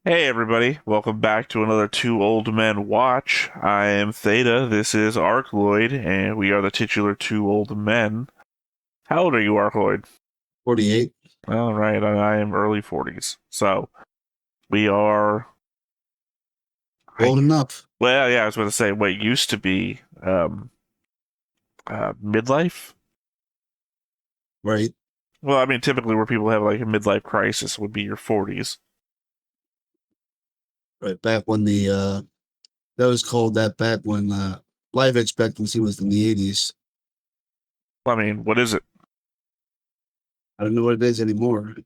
Hey everybody, welcome back to another Two Old Men Watch. I am Theta, this is Arkloid, and we are the titular Two Old Men. How old are you, Arkloid? 48. Alright, I am early 40s. So, we are... Old enough. Well, yeah, I was going to say, what used to be midlife? Right. Well, I mean, typically where people have like a midlife crisis would be your 40s. Right. Back when that was called that back when life expectancy was in the 80s. I mean, what is it? I don't know what it is anymore.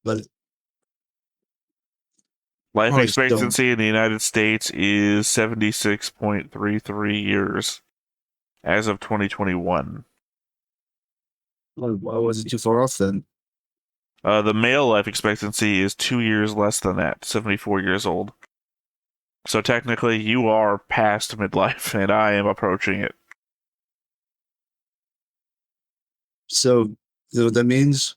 But Life probably expectancy in the United States is 76.33 years as of 2021. why was it too far off then? The male life expectancy is 2 years less than that, 74 years old. So technically, you are past midlife, and I am approaching it. So, you know what that means?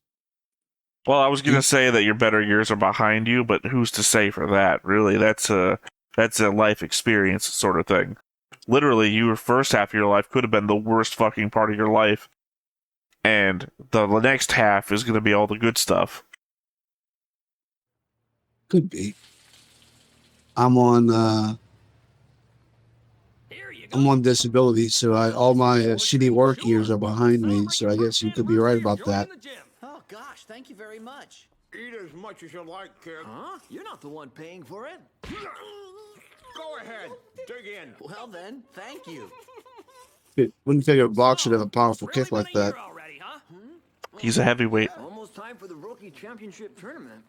Well, I was going to say that your better years are behind you, but who's to say for that? Really, that's a life experience sort of thing. Literally, your first half of your life could have been the worst fucking part of your life, and the next half is going to be all the good stuff. Could be. I'm on disability, so all my shitty work years are behind me. So I guess you could be right about that. Oh gosh, thank you very much. Eat as much as you like, kid. Huh? You're not the one paying for it. Go ahead, dig in. Well then, thank you. Wouldn't figure a boxer would have a powerful kick like that. Already, huh? He's a heavyweight. Almost time for the rookie championship tournament.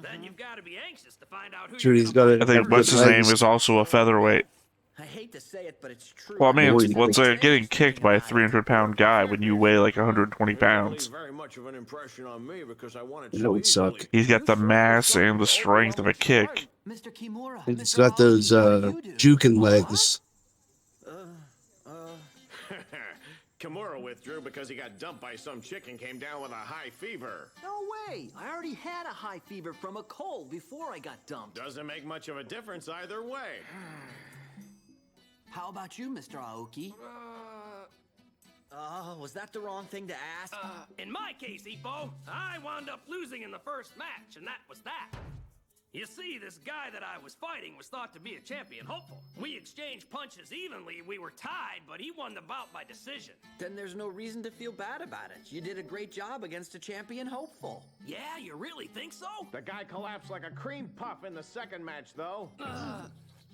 Then you've got to be anxious to find out who Judy's got it. I think what's his name is also a featherweight. I hate to say it, but it's true. Well, I mean, Boy, what's getting kicked by a 300-pound guy when you weigh like 120 pounds? Very much of an impression on me because I wanted That would suck. He's got the mass and the strength of a kick. Mr. Kimura. It's got those juking legs. Kimura withdrew because he got dumped by some chick and came down with a high fever. No way. I already had a high fever from a cold before I got dumped. Doesn't make much of a difference either way. How about you, Mr. Aoki? Was that the wrong thing to ask? In my case, Ippo, I wound up losing in the first match, and that was that. You see, this guy that I was fighting was thought to be a champion hopeful. We exchanged punches evenly, we were tied, but he won the bout by decision. Then there's no reason to feel bad about it. You did a great job against a champion hopeful. Yeah, you really think so? The guy collapsed like a cream puff in the second match, though.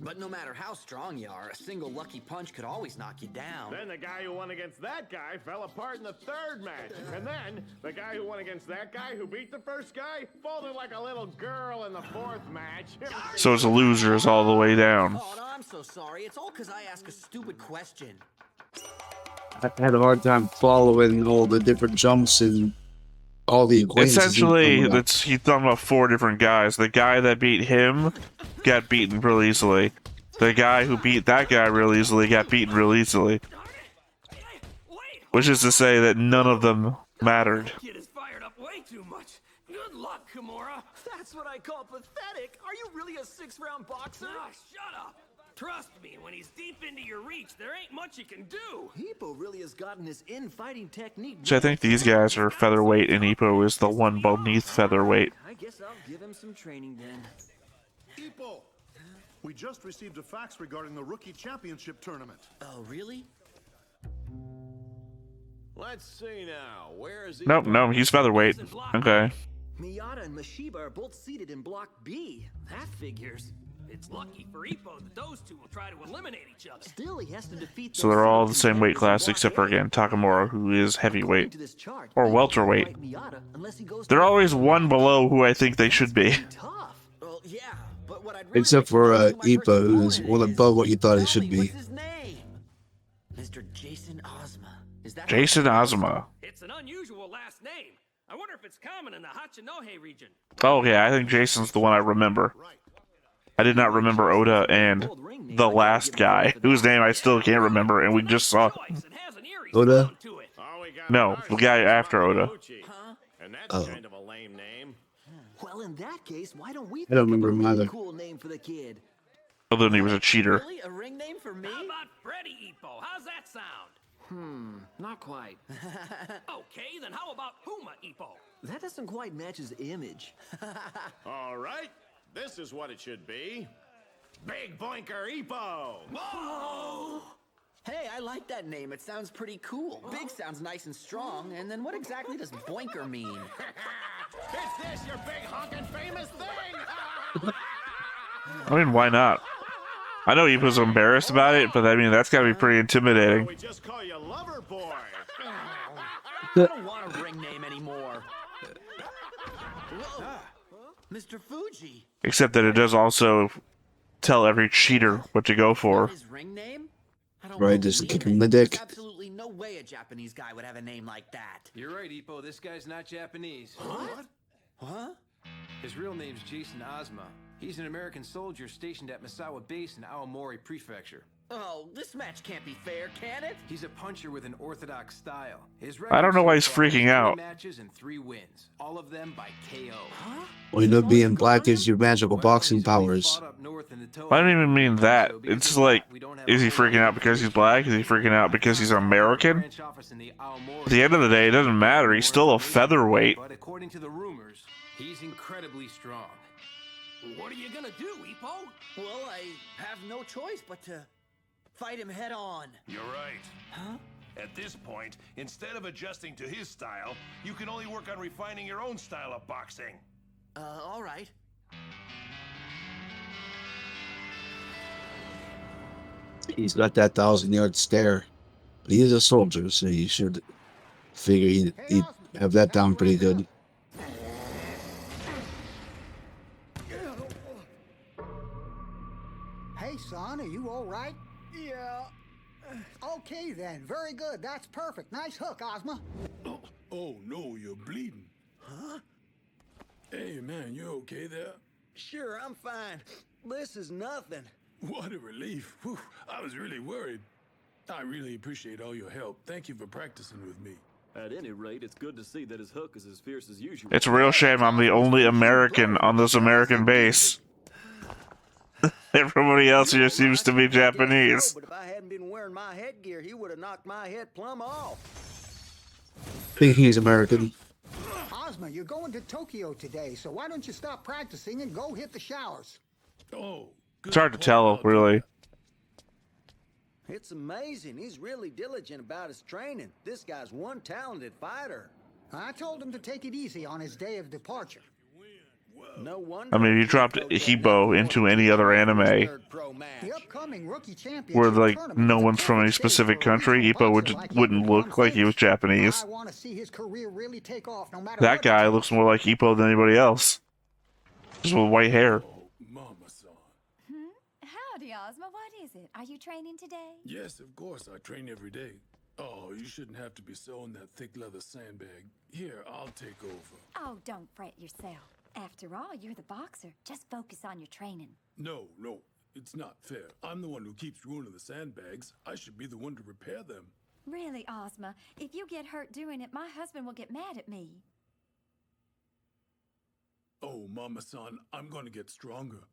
But no matter how strong you are, a single lucky punch could always knock you down. Then the guy who won against that guy fell apart in the third match. And then the guy who won against that guy who beat the first guy folded like a little girl in the fourth match. So it's losers all the way down. Oh, no, I'm so sorry. It's all because I ask a stupid question. I had a hard time following all the different jumps and all the equations. Essentially, he's talking about 4 different guys. The guy that beat him got beaten real easily. The guy who beat that guy real easily got beaten real easily. Which is to say that none of them mattered. Kid is fired up way too much. Good luck, Kimura. That's what I call pathetic. Are you really a 6-round boxer? Ah, shut up. Trust me, when he's deep into your reach, there ain't much you can do. Ippo really has gotten his in-fighting technique. So I think these guys are featherweight and Ippo is the one beneath featherweight. I guess I'll give him some training then. Ippo, we just received a fax regarding the rookie championship tournament. Oh, really? Let's see now. Where is he? Nope, no, he's featherweight. Okay. Miyata and Mashiba are both seated in Block B. That figures. It's lucky for Ippo that those two will try to eliminate each other. Still, he has to defeat. So they're all the same weight class except for, again, Takamura, who is heavyweight. Or welterweight. They're always one below who I think they should be. Tough. Well, yeah, but what I'd really Except for Ippo, who's one above what you thought he should be. What's his name? Mr. Jason Ozma. Is that Jason Ozma. It's an unusual last name. I wonder if it's common in the Hachinohe region. Oh yeah, I think Jason's the one I remember. I did not remember Oda and the last guy, whose name I still can't remember, and we just saw. Oda? No, the guy after Oda. And that's kind of a lame name. Well, Well, in that case, why don't we I don't think of remember a him really either. cool name for the kid? Other than he was a cheater. Really? A ring name for me? How about Freddy Ippo? How's that sound? Not quite. Okay, then how about Puma Ippo? That doesn't quite match his image. All right, this is what it should be. Big Boinker Ippo! Whoa! Hey, I like that name. It sounds pretty cool. Big sounds nice and strong. And then what exactly does boinker mean? Is this your big honkin' famous thing? I mean, why not? I know he was embarrassed about it, but I mean, that's gotta be pretty intimidating. We just call you Lover Boy. I don't want a ring name anymore. Whoa. Mr. Fuji. Except that it does also tell every cheater what to go for. His ring name? I don't Right, just believe kick it. him in the dick. There's absolutely no way a Japanese guy would have a name like that. You're right, Ippo. This guy's not Japanese. What? Huh? His real name's Jason Ozma. He's an American soldier stationed at Misawa Base in Aomori Prefecture. Oh, this match can't be fair, can it? He's a puncher with an orthodox style. His I don't know why he's record so far is freaking 3 out. matches and 3 wins, all of them by KO. Huh? Well, you know, being black is your magical Well, boxing he's only powers. fought up north in the Toei. I don't even mean that. So because It's he's like, black, we don't have is he a whole freaking out because he's black? Is he freaking out because he's American? branch office in the Aomori. At the end of the day, it doesn't matter. He's still a featherweight. But according to the rumors, he's incredibly strong. What are you gonna do, Ippo? Well, I have no choice but to fight him head on. You're right. Huh? At this point, instead of adjusting to his style, you can only work on refining your own style of boxing. All right. He's got that 1,000-yard stare. But he is a soldier, so you should figure he'd have that down pretty good. Hey, son, are you all right? Yeah. Okay, then. Very good. That's perfect. Nice hook, Ozma. Oh, no, you're bleeding. Huh? Hey, man, you okay there? Sure, I'm fine. This is nothing. What a relief. Whew, I was really worried. I really appreciate all your help. Thank you for practicing with me. At any rate, it's good to see that his hook is as fierce as usual. It's a real shame I'm the only American on this American base. Everybody else here seems to be Japanese. But if I hadn't been wearing my headgear, he would have knocked my head plumb off. Thinking he's American. Ozma, you're going to Tokyo today, so why don't you stop practicing and go hit the showers? Oh, It's hard to tell, really. It's amazing. He's really diligent about his training. This guy's one talented fighter. I told him to take it easy on his day of departure. No wonder. I mean, if you dropped Ippo into any other anime The upcoming rookie championship where, like, tournament no is a one's from any perfect stage specific for a country, regional Ippo boxer like wouldn't him to look become like he was famous. Japanese. I want to see his career really take off, no matter That what the guy team. looks more like Ippo than anybody else. Just with white hair. Oh, Mama-san. Howdy, Ozma. What is it? Are you training today? Yes, of course, I train every day. Oh, you shouldn't have to be sewing that thick leather sandbag. Here, I'll take over. Oh, don't fret yourself. After all, you're the boxer. Just focus on your training. No, it's not fair. I'm the one who keeps ruining the sandbags. I should be the one to repair them. Really, Ozma, if you get hurt doing it, my husband will get mad at me. Oh, Mama-san, I'm going to get stronger.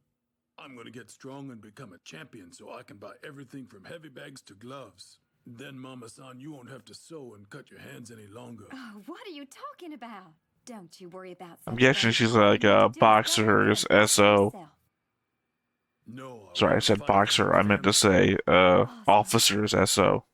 I'm going to get strong and become a champion so I can buy everything from heavy bags to gloves. Then, Mama-san, you won't have to sew and cut your hands any longer. Oh, what are you talking about? Don't you worry about I'm such guessing things. she's like All you a need to do is boxer, focus is on SO. yourself. No, Sorry, I won't said fight boxer. for my I meant to family. say, officers, SO.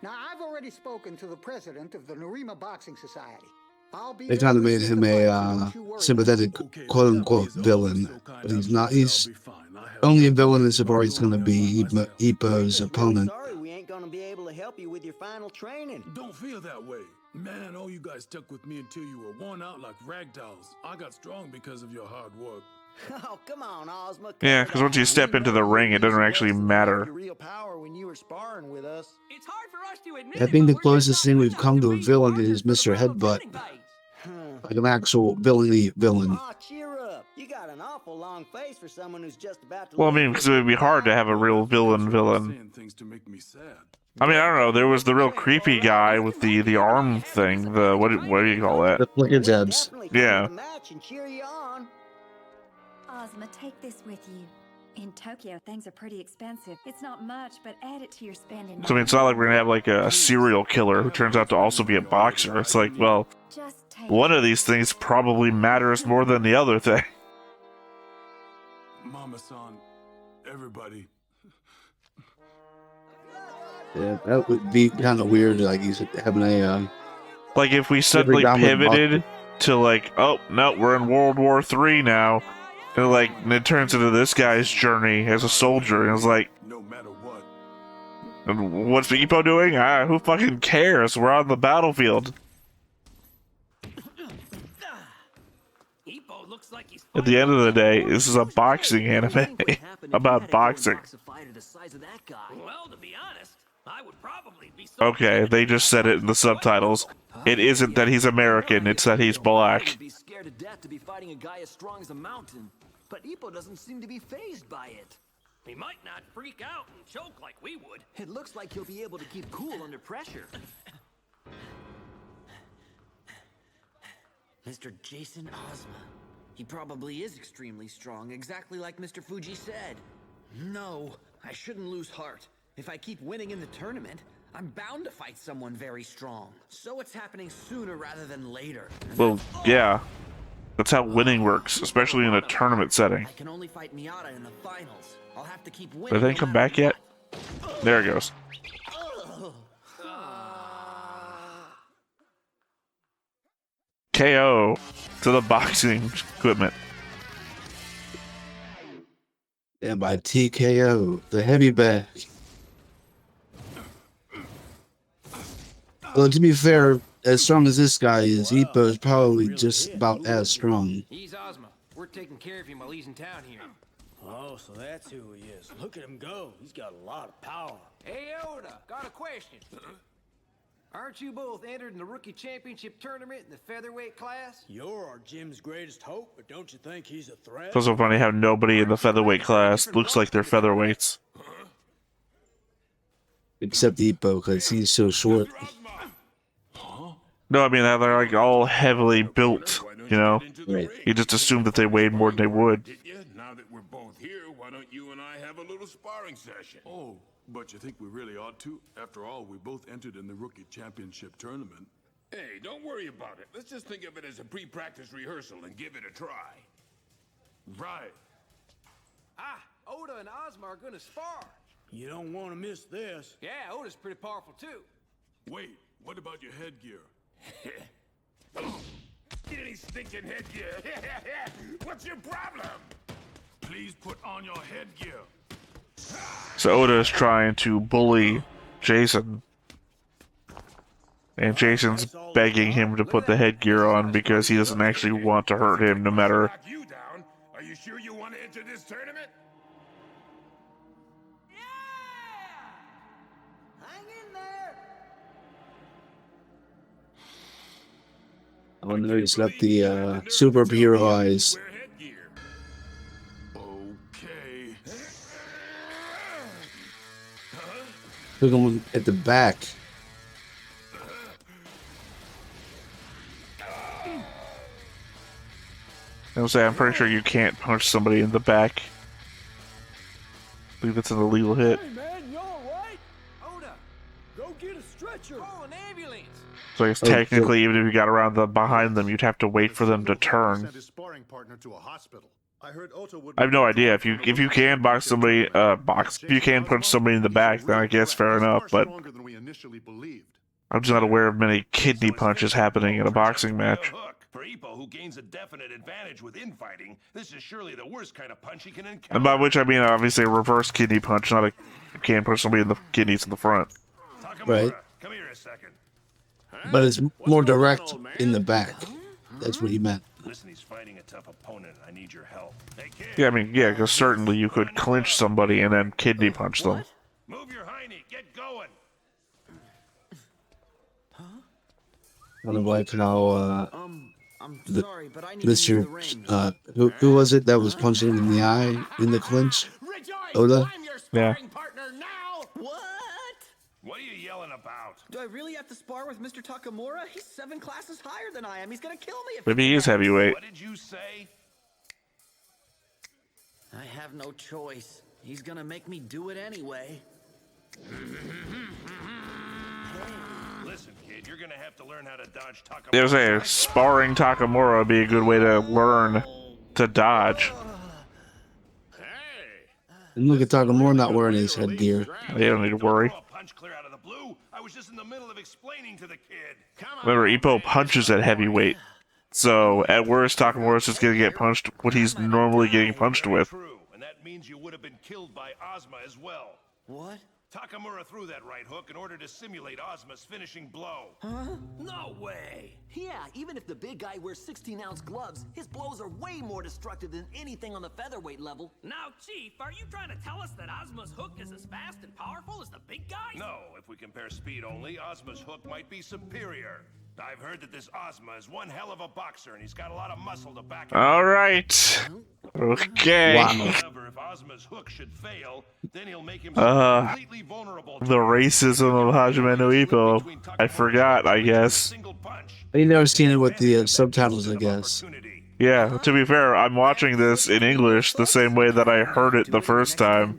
Now, I've already spoken to the president of the Narima Boxing Society. I'll be They there kind of to made assist him the fight, so a don't you worry. sympathetic, Okay, quote-unquote, that is always villain. so kind But of he's you. not. He's I'll be fine. I have only a no villain problem. insofar I'll he's going to go be by myself. Ippo's opponent. Sorry, we ain't gonna be able to help you with your final training. Don't feel that way. Man, all you guys stuck with me until you were worn out like rag dolls. I got strong because of your hard work. Oh, come on, Ozma. Yeah, because once you step into the ring, it doesn't actually matter. Your real power when you were sparring with us. It's hard for us to admit I it, think the but we're closest just thing not we've good come enough to a be villain martyrs is for the Mr. royal Headbutt. training base. Like an actual villainy villain. Cheer up. up. You got an awful long face for someone who's just about to. Well, I mean, because it would be hard to have a real villain. Saying things to make me sad. I mean, I don't know. There was the real creepy guy with the arm thing. The what do you call that? The flicker jabs. Yeah. Ozma, take this with you. In Tokyo, things are pretty expensive. It's not much, but add it to your spending. So I mean, it's not like we're gonna have like a serial killer who turns out to also be a boxer. It's like, well, one of these things probably matters more than the other thing. Mama-san, everybody. Yeah, that would be kind of weird. Like he's having a. Like if we suddenly pivoted to like, oh no, we're in World War III now, and it turns into this guy's journey as a soldier, and it's like, no matter what. And what's Ippo doing? Who fucking cares? We're on the battlefield. At the end of the day, this is a boxing anime about boxing. Well, to be honest, I would probably be Okay, they just said it in the subtitles. It isn't that he's American, it's that he's black. Be scared to death to be fighting a guy as strong as a mountain. But Ippo doesn't seem to be fazed by it. He might not freak out and choke like we would. It looks like he'll be able to keep cool under pressure. Mr. Jason Ozma. He probably is extremely strong, exactly like Mr. Fuji said. No, I shouldn't lose heart. If I keep winning in the tournament, I'm bound to fight someone very strong. So it's happening sooner rather than later. Well, yeah. That's how winning works, especially in a tournament setting. I can only fight Miata in the finals. I'll have to keep winning. Did they come back yet? There it goes. KO to the boxing equipment. And by TKO, the heavy bag. Well, to be fair, as strong as this guy is, Ippo is probably just about as strong. He's Ozma. We're taking care of him while he's in town here. Oh, so that's who he is. Look at him go. He's got a lot of power. Hey, Oda, got a question. Aren't you both entered in the rookie championship tournament in the featherweight class? You're our gym's greatest hope, but don't you think he's a threat? It's also funny how nobody in the featherweight class looks like they're featherweights. Except Ippo, because he's so short. No, I mean, they're like all heavily built, you know? Right. You just assume that they weighed more than they would. Now that we're both here, why don't you and I have a little sparring session? Oh, but you think we really ought to? After all, we both entered in the rookie championship tournament. Hey, don't worry about it. Let's just think of it as a pre-practice rehearsal and give it a try. Right. Ah, Oda and Ozma are gonna spar. You don't want to miss this. Yeah, Oda's pretty powerful too. Wait, what about your headgear? Get any stinking headgear. What's your problem? Please put on your headgear. So Oda is trying to bully Jason. And Jason's begging him to put the headgear on because he doesn't actually want to hurt him no matter. Knock you down. Are you sure you want to enter this tournament? Hang in there. I wonder if he's got the superhero eyes. Wear headgear. Okay. Look him at the back. I'm pretty sure you can't punch somebody in the back. I believe it's an illegal hit. Hey, man, you all right? Oda, Go get a stretcher. call an ambulance. So I guess technically, even if you got around behind them, you'd have to wait for them to turn. Sent his sparring partner to a hospital. I heard Otto would I have no idea if you can box somebody, if you can punch somebody in the back, then I guess fair enough. But stronger than we initially believed. I'm just not aware of many kidney punches happening in a boxing match. For Ippo, who gains a definite advantage with infighting, this is surely the worst kind of punch he can encounter. And by which I mean obviously a reverse kidney punch, not a you can't punch somebody in the kidneys in the front. Right. Come here a second. But it's more direct in the back. That's what he meant. Listen, he's fighting a tough opponent. I need your help. Hey, kid. Yeah, I mean, yeah, because certainly you could clinch somebody and then kidney punch them. Move your hiney. Get going. Kind of like how I'm The- sorry, but I need to use Mr. the ring. Who was it that was punching him in the eye in the clinch? Rejoice! Oda? I'm your Yeah. sparring partner now! What? What are you yelling about? Do I really have to spar with Mr. Takamura? He's 7 classes higher than I am. He's gonna kill me if Maybe he is connects. heavyweight. What did you say? I have no choice. He's gonna make me do it anyway. Listen, kid, you're gonna have to learn how to dodge Takamura. There's a sparring Takamura would be a good way to learn to dodge. And look at Takamura not wearing his headgear. You don't need to worry. Throw a punch clear out of the blue. I was just in the middle of explaining to the kid. Remember, Ippo punches at heavyweight. So, at worst, Takamura's just gonna get punched what he's normally getting punched with. True, and that means you would have been killed by Ozma as well. What? Takamura threw that right hook in order to simulate Ozma's finishing blow. No way! Yeah, even if the big guy wears 16-ounce gloves, his blows are way more destructive than anything on the featherweight level. Now, Chief, are you trying to tell us that Ozma's hook is as fast and powerful as the big guy? No, if we compare speed only, Ozma's hook might be superior. I've heard that this Ozma is one hell of a boxer, and he's got a lot of muscle to back him up. Alright. Okay. However, if Ozma's hook should fail, then he'll make himself completely vulnerable to The racism of Hajime no Ippo. I forgot, I guess. I never seen it with the subtitles, I guess. Yeah, to be fair, I'm watching this in English the same way that I heard it the first time.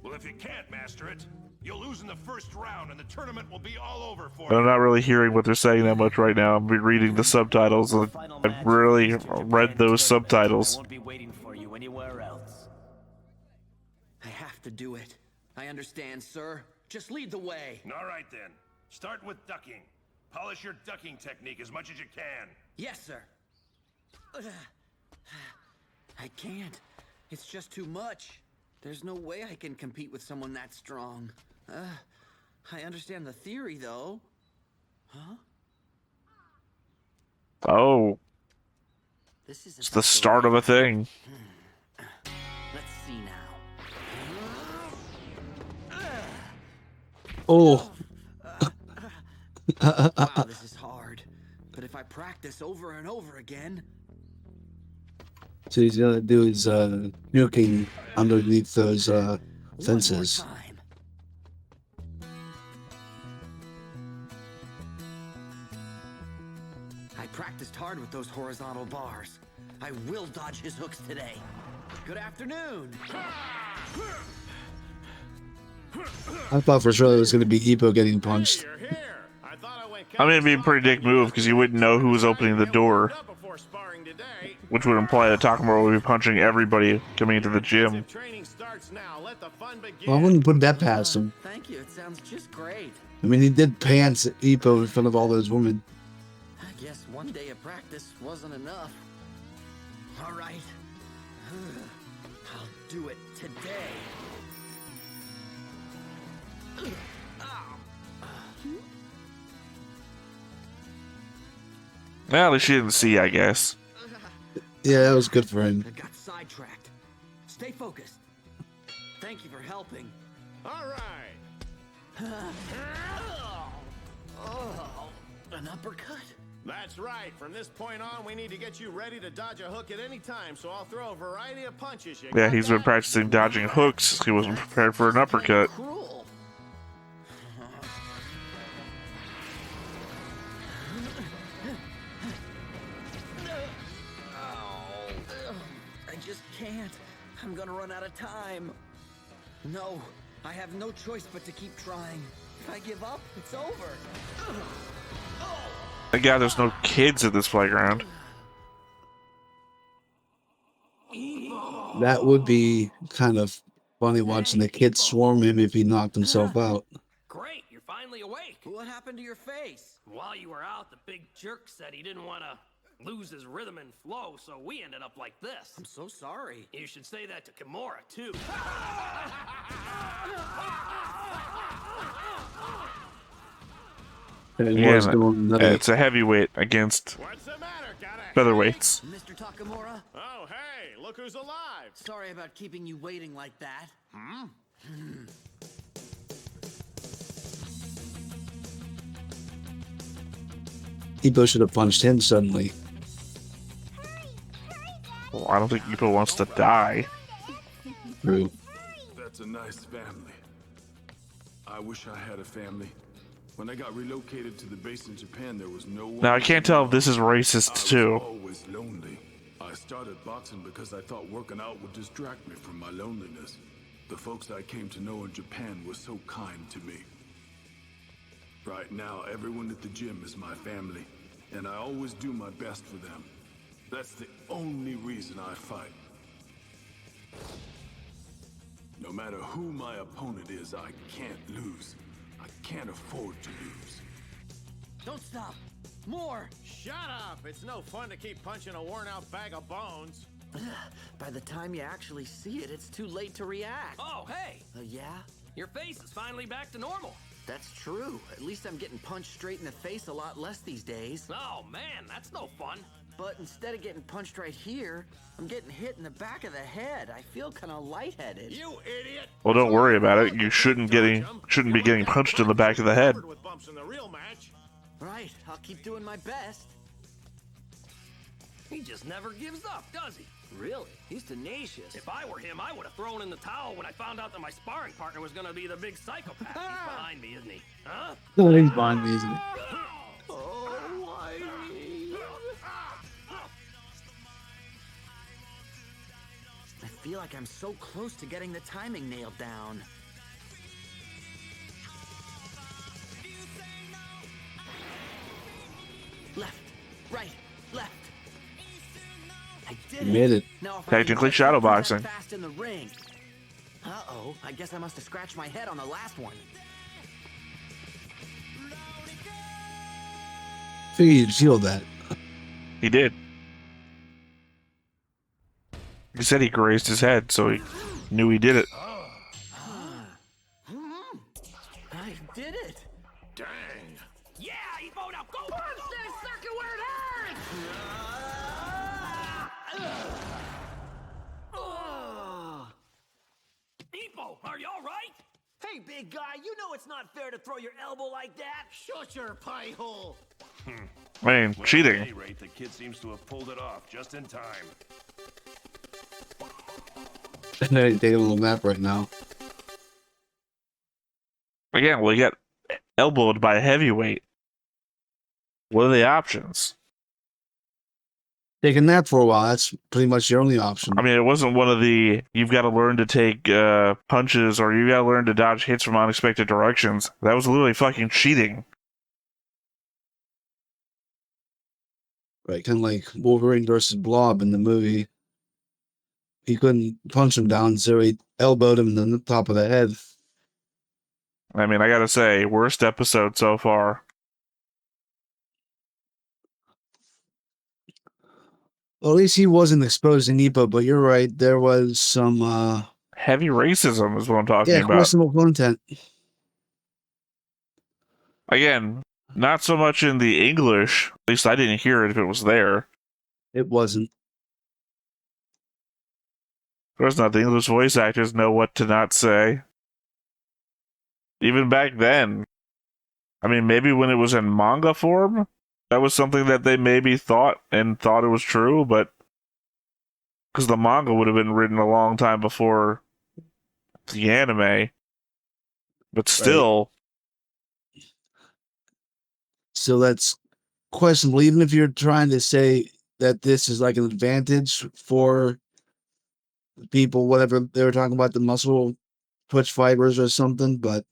Well, if you can't master it, you'll lose in the first round, and the tournament will be all over for But I'm not really hearing what they're saying that much right now. I'm reading the subtitles, and I've really read those subtitles. Won't be waiting for you anywhere else. I have to do it. I understand, sir. Just lead the way. All right, then. Start with ducking. Polish your ducking technique as much as you can. Yes, sir. I can't. It's just too much. There's no way I can compete with someone that strong. I understand the theory, though. Huh? Oh, This is it's the start of a thing. Let's see now. Oh. Wow, this is hard. But if I practice over and over again... So he's gonna do his nuking underneath those fences. I practiced hard with those horizontal bars. I will dodge his hooks today. Good afternoon. I thought for sure it was gonna be Ippo getting punched. I mean, it'd be a pretty dick move because you wouldn't know who was opening the door, which would imply that Takamura would be punching everybody coming into the gym. Well, I wouldn't put that past him. Thank you. It sounds just great. I mean, he did pants Ippo in front of all those women. I guess one day of practice wasn't enough. All right. I'll do it today. Well, at least she didn't see, I guess. Yeah, that was good for him. I got sidetracked. Stay focused. Thank you for helping. All right. An uppercut? That's right. From this point on, we need to get you ready to dodge a hook at any time, so I'll throw a variety of punches. Yeah, he's been practicing dodging hooks. He wasn't prepared for an uppercut. Cruel. I just can't. I'm gonna run out of time. No, I have no choice but to keep trying. If I give up, it's over. Thank God there's no kids at this playground. That would be kind of funny watching the kid swarm him if he knocked himself out. Great, you're finally awake. What happened to your face? While you were out, the big jerk said he didn't want to lose his rhythm and flow, so we ended up like this. I'm so sorry. You should say that to Kimura, too. Yeah, it's a heavyweight against featherweights. Mr. Takamura? Oh, hey, look who's alive. Sorry about keeping you waiting like that. Ippo should have punched him suddenly. Well, I don't think Ippo wants to die. True. That's a nice family. I wish I had a family. When I got relocated to the base in Japan, there was no one. Now, I can't tell if this is racist, I was too. always lonely. I started boxing because I thought working out would distract me from my loneliness. The folks I came to know in Japan were so kind to me. Right now, everyone at the gym is my family, and I always do my best for them. That's the only reason I fight. No matter who my opponent is, I can't lose. I can't afford to lose. Don't stop! More! Shut up! It's no fun to keep punching a worn-out bag of bones. By the time you actually see it, it's too late to react. Oh, hey! Yeah? Your face is finally back to normal. That's true. At least I'm getting punched straight in the face a lot less these days. Oh, man, that's no fun. But instead of getting punched right here, I'm getting hit in the back of the head. I feel kind of lightheaded. You idiot! Well, don't worry about it. You shouldn't be getting punched in the back of the head. With bumps in the real match. Right, I'll keep doing my best. He just never gives up, does he? Really? He's tenacious. If I were him, I would have thrown in the towel when I found out that my sparring partner was going to be the big psychopath. He's behind me, isn't he? Huh? He's behind me, isn't he? Oh, why me? I feel like I'm so close to getting the timing nailed down. Left, right, left. I did You made it. Now if I Technically can shadow do that boxing. fast in the ring. Uh-oh, I guess I must have scratched my head on the last one. Figure you'd feel that. He did. He said he grazed his head, so he knew he did it. I did it. Dang. Yeah, Ippo, now go! Punch that sucker where it hurts! Ippo, are you all right? Hey, big guy, you know it's not fair to throw your elbow like that. Shut your pie hole. I mean, Well, at cheating. any rate, the kid seems to have pulled it off just in time. They take a little nap right now. Again, we got elbowed by a heavyweight. What are the options? Take a nap for a while. That's pretty much your only option. I mean, it wasn't one of the you've got to learn to take punches or you've got to learn to dodge hits from unexpected directions. That was literally fucking cheating. Right, kind of like Wolverine versus Blob in the movie. He couldn't punch him down, so he elbowed him in the top of the head. I mean, I gotta say, worst episode so far. Well, at least he wasn't exposing Ippo, but you're right. There was some Heavy racism is what I'm talking about. questionable content. Again, not so much in the English. At least I didn't hear it if it was there. It wasn't. Of course not. The English voice actors know what to not say. Even back then. I mean, maybe when it was in manga form, that was something that they maybe thought it was true, but because the manga would have been written a long time before the anime. But still. Right. So that's questionable. Even if you're trying to say that this is like an advantage for people, whatever they were talking about, the muscle twitch fibers or something, but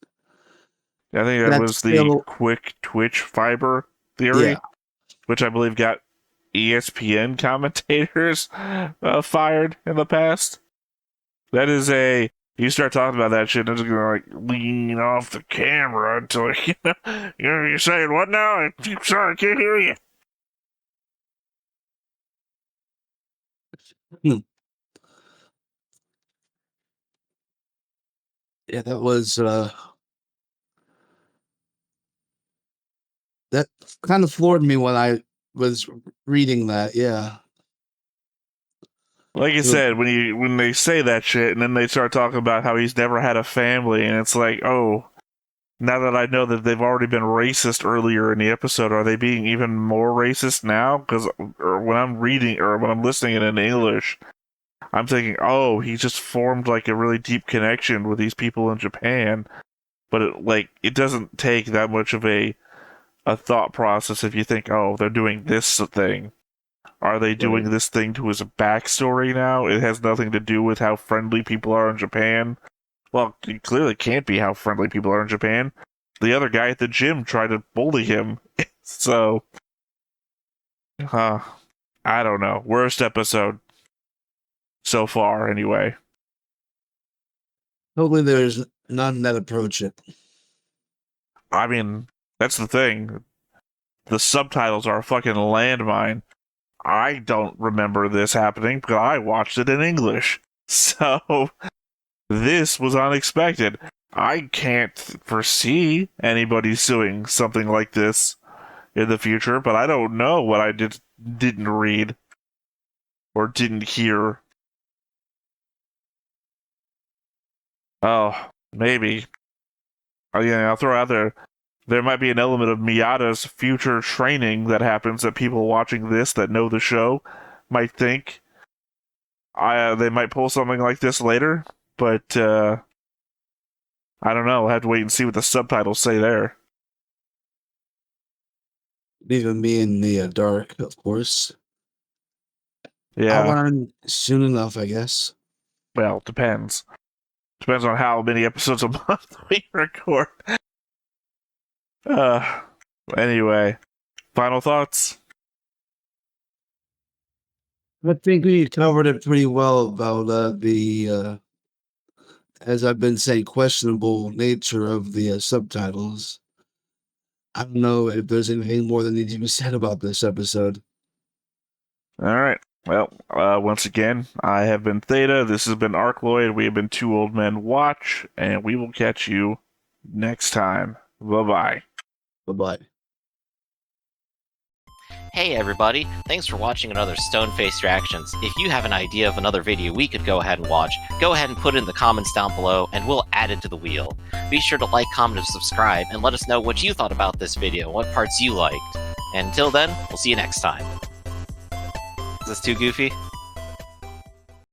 I think that that's was the still- quick twitch fiber theory, Yeah. which I believe got ESPN commentators fired in the past. That is you start talking about that shit, and it's gonna like lean off the camera until you're saying what now? I'm sorry, I can't hear you. Yeah, that was that kind of floored me when I was reading that. Yeah. Like you said, when they say that shit, and then they start talking about how he's never had a family, and it's like, oh, Now that I know that they've already been racist earlier in the episode, are they being even more racist now? Because when I'm reading or when I'm listening in English, I'm thinking, oh, he just formed like a really deep connection with these people in Japan. But it doesn't take that much of a thought process if you think, oh, they're doing this thing. Are they doing this thing to his backstory now? It has nothing to do with how friendly people are in Japan. Well, it clearly can't be how friendly people are in Japan. The other guy at the gym tried to bully him. So, I don't know. Worst episode so far, anyway. Hopefully there's none that approach it. I mean, that's the thing. The subtitles are a fucking landmine. I don't remember this happening, but I watched it in English. So, this was unexpected. I can't foresee anybody suing something like this in the future, but I don't know what I didn't read or didn't hear. Oh, maybe. I'll throw out there might be an element of Miyata's future training that happens that people watching this that know the show might think they might pull something like this later, but I don't know. I'll have to wait and see what the subtitles say there. Leaving me in the dark, of course. Yeah. I'll learn soon enough, I guess. Well, depends. Depends on how many episodes a month we record. Anyway, final thoughts? I think we covered it pretty well about the, as I've been saying, questionable nature of the subtitles. I don't know if there's anything more that needs to be said about this episode. All right. Well, once again, I have been Theta. This has been Arcloid. We have been Two Old Men Watch, and we will catch you next time. Bye-bye. Bye-bye. Hey everybody, thanks for watching another Stone-Faced Reactions. If you have an idea of another video we could go ahead and watch, go ahead and put it in the comments down below and we'll add it to the wheel. Be sure to like, comment, and subscribe, and let us know what you thought about this video and what parts you liked. And until then, we'll see you next time. Is this too goofy?